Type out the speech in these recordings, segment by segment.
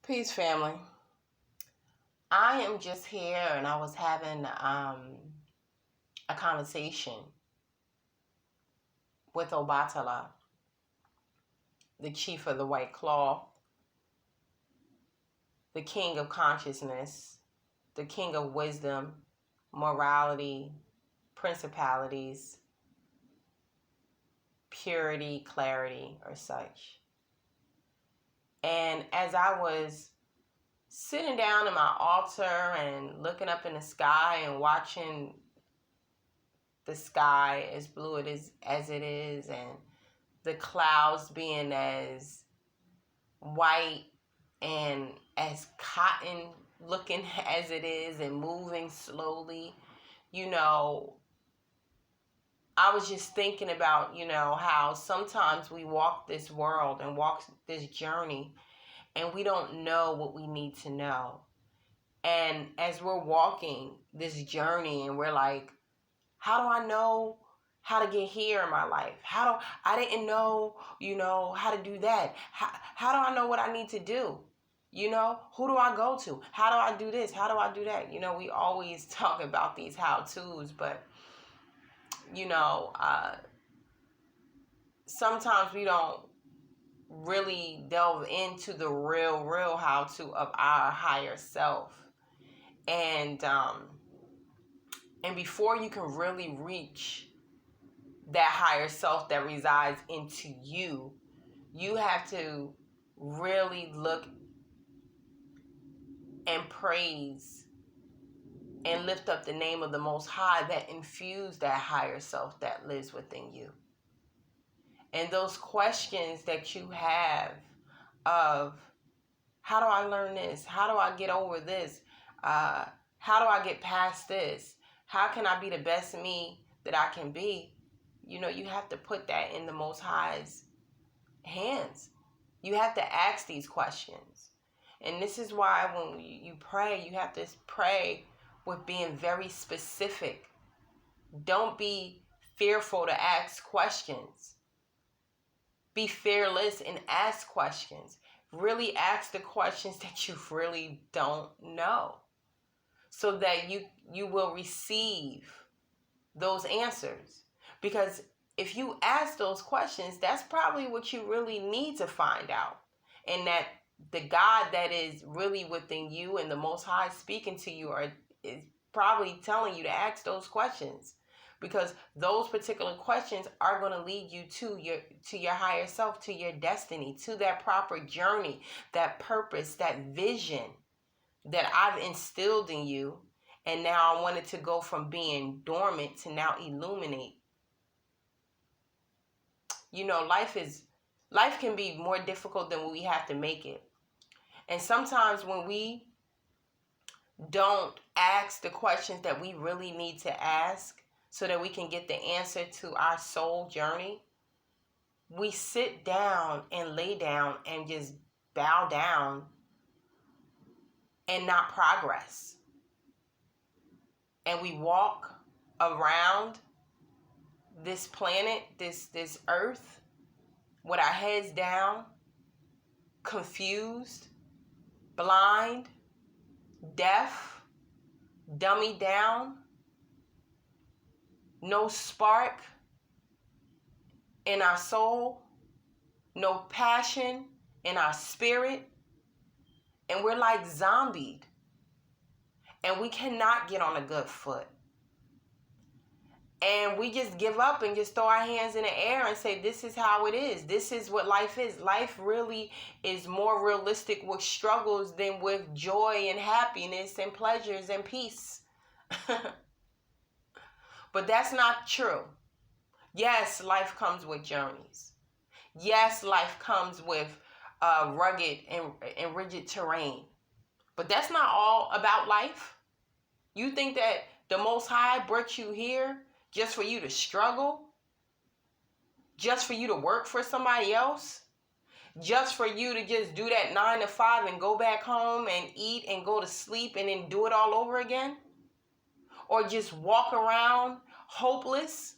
Peace, family. I am just here and I was having a conversation with Obatala, the chief of the White Claw, the king of consciousness, the king of wisdom, morality, principalities, purity, clarity, or such. And as I was sitting down in my altar and looking up in the sky and watching the sky as blue as it is, and the clouds being as white and as cotton looking as it is and moving slowly, you know, I was just thinking about, how sometimes we walk this world and walk this journey and we don't know what we need to know. And as we're walking this journey and we're like, how do I know how to get here in my life? I didn't know, how to do that. How do I know what I need to do? Who do I go to? How do I do this? How do I do that? We always talk about these how-tos, but, sometimes we don't really delve into the real how-to of our higher self. And before you can really reach that higher self that resides into you, you have to really look and praise and lift up the name of the Most High that infused that higher self that lives within you. And those questions that you have of, how do I learn this? How do I get over this? How do I get past this? How can I be the best me that I can be? You have to put that in the Most High's hands. You have to ask these questions. And this is why when you pray, you have to pray with being very specific. Don't be fearful to ask questions. Be fearless and ask questions. Really ask the questions that you really don't know, so that you will receive those answers. Because if you ask those questions, that's probably what you really need to find out. And that the God that is really within you and the Most High speaking to you is probably telling you to ask those questions. Because those particular questions are going to lead you to your higher self, to your destiny, to that proper journey, that purpose, that vision that I've instilled in you. And now I want it to go from being dormant to now illuminate. Life can be more difficult than we have to make it. And sometimes when we don't ask the questions that we really need to ask so that we can get the answer to our soul journey, we sit down and lay down and just bow down and not progress. And we walk around this planet, this earth, with our heads down, confused, blind, deaf, dummied down, no spark in our soul, no passion in our spirit, and we're like zombied, and we cannot get on a good foot. And we just give up and just throw our hands in the air and say, this is how it is. This is what life is. Life really is more realistic with struggles than with joy and happiness and pleasures and peace. But that's not true. Yes, life comes with journeys. Yes, life comes with rugged and rigid terrain. But that's not all about life. You think that the Most High brought you here just for you to struggle? Just for you to work for somebody else? Just for you to just do that 9 to 5 and go back home and eat and go to sleep and then do it all over again? Or just walk around hopeless?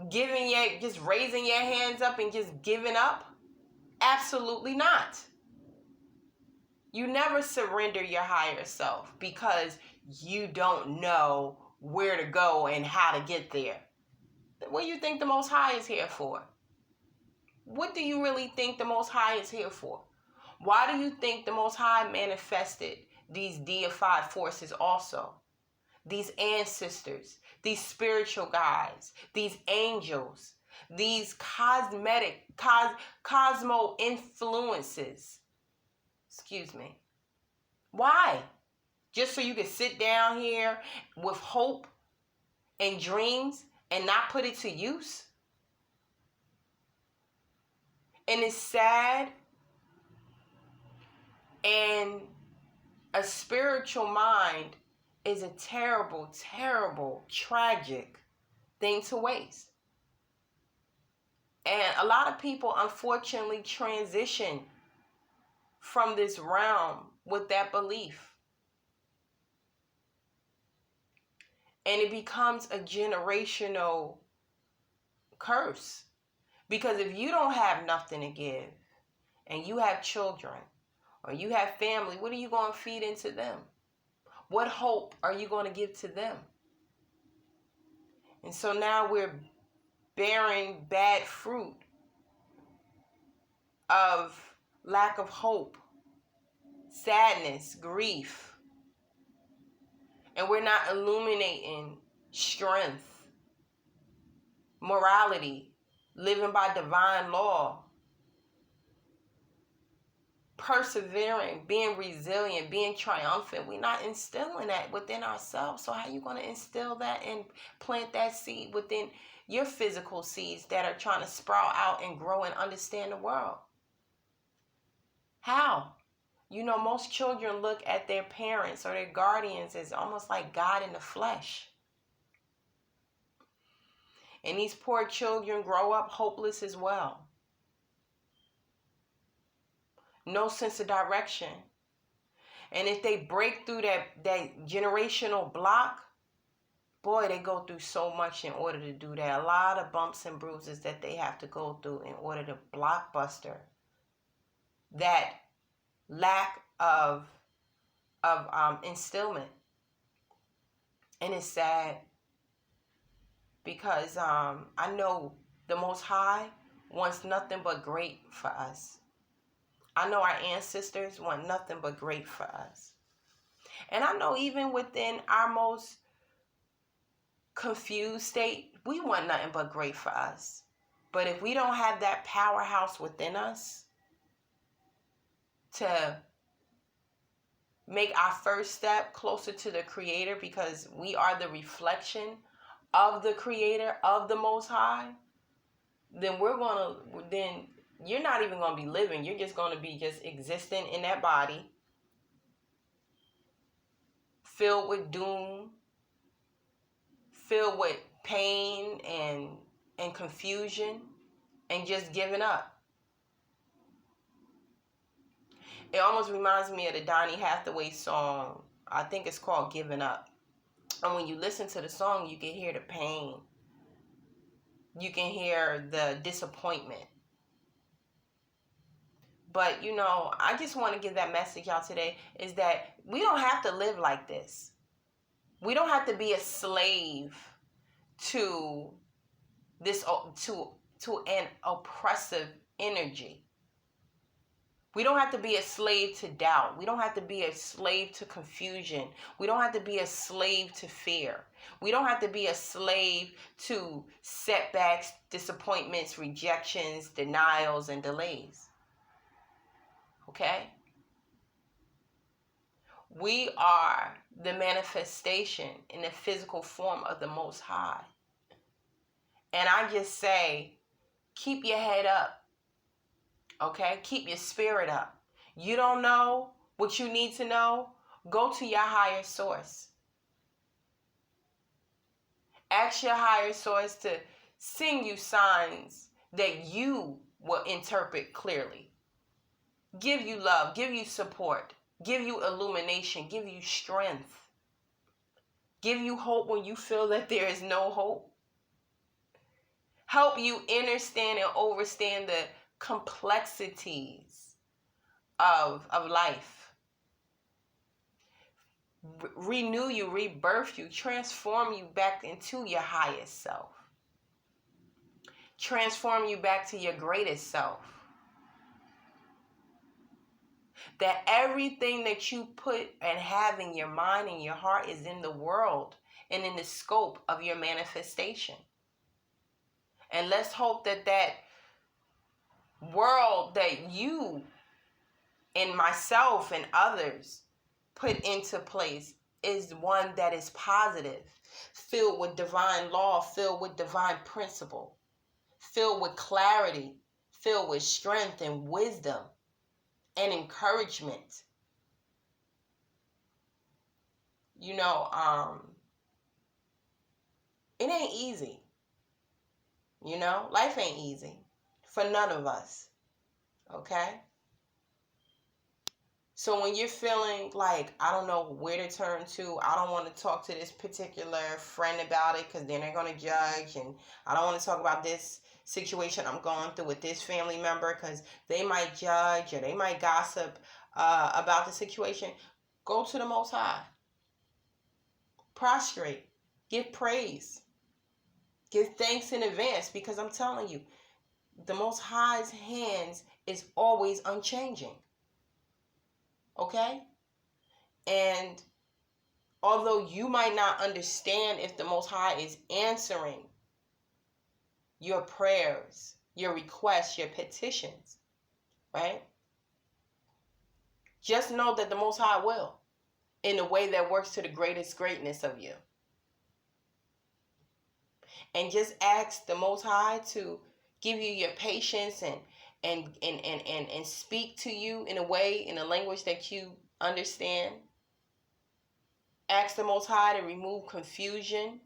Just raising your hands up and just giving up Absolutely not. You never surrender your higher self because you don't know where to go and how to get there. What do you think the Most High is here for? What do you really think the Most High is here for? Why do you think the Most High manifested these deified forces also? These ancestors, these spiritual guides, these angels, these cosmo influences. Excuse me. Why? Just so you can sit down here with hope and dreams and not put it to use? And it's sad, and a spiritual mind is a terrible, terrible, tragic thing to waste. And a lot of people unfortunately transition from this realm with that belief. And it becomes a generational curse. Because if you don't have nothing to give, and you have children, or you have family, what are you going to feed into them? What hope are you going to give to them? And so now we're bearing bad fruit of lack of hope, sadness, grief. And we're not illuminating strength, morality, living by divine law, persevering, being resilient, being triumphant. We're not instilling that within ourselves. So how are you going to instill that and plant that seed within your physical seeds that are trying to sprout out and grow and understand the world? How? You know, most children look at their parents or their guardians as almost like God in the flesh. And these poor children grow up hopeless as well. No sense of direction. And if they break through that generational block, boy, they go through so much in order to do that. A lot of bumps and bruises that they have to go through in order to blockbuster that lack of instillment. And it's sad because I know the Most High wants nothing but great for us. I know our ancestors want nothing but great for us. And I know even within our most confused state, we want nothing but great for us. But if we don't have that powerhouse within us to make our first step closer to the Creator, because we are the reflection of the Creator, of the Most High, then you're not even going to be living. You're just going to be just existing in that body, filled with doom, filled with pain and confusion, and just giving up. It almost reminds me of the Donny Hathaway song. I think it's called Giving Up. And when you listen to the song, you can hear the pain. You can hear the disappointment. But, you know, I just want to give that message out today, is that we don't have to live like this. We don't have to be a slave to this, to an oppressive energy. We don't have to be a slave to doubt. We don't have to be a slave to confusion. We don't have to be a slave to fear. We don't have to be a slave to setbacks, disappointments, rejections, denials, and delays. Okay? We are the manifestation in the physical form of the Most High. And I just say, keep your head up. Okay? Keep your spirit up. You don't know what you need to know? Go to your higher source. Ask your higher source to send you signs that you will interpret clearly. Give you love, give you support, give you illumination, give you strength. Give you hope when you feel that there is no hope. Help you understand and overstand the complexities of life. Renew you, rebirth you, transform you back into your highest self. Transform you back to your greatest self. That everything that you put and have in your mind and your heart is in the world and in the scope of your manifestation. And let's hope that that world that you and myself and others put into place is one that is positive, filled with divine law, filled with divine principle, filled with clarity, filled with strength and wisdom and encouragement. You know, it ain't easy. You know, life ain't easy for none of us. Okay? So when you're feeling like, I don't know where to turn to, I don't want to talk to this particular friend about it because then they're going to judge, and I don't want to talk about this situation I'm going through with this family member because they might judge or they might gossip about the situation, go to the Most High. Prostrate. Give praise. Give thanks in advance, because I'm telling you, the Most High's hands is always unchanging. Okay? And although you might not understand if the Most High is answering your prayers, your requests, your petitions, right? Just know that the Most High will, in a way that works to the greatest greatness of you. And just ask the Most High to give you your patience and speak to you in a way, in a language that you understand. Ask the Most High to remove confusion,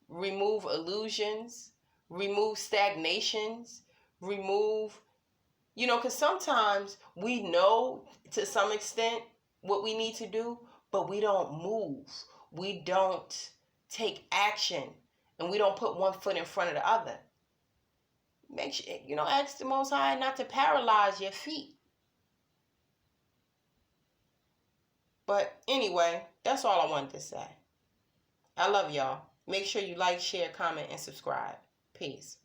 remove illusions, remove stagnations, remove, because sometimes we know to some extent what we need to do, but we don't move. We don't take action, and we don't put one foot in front of the other. Make sure, ask the Most High not to paralyze your feet. But anyway, that's all I wanted to say. I love y'all. Make sure you like, share, comment, and subscribe. Peace.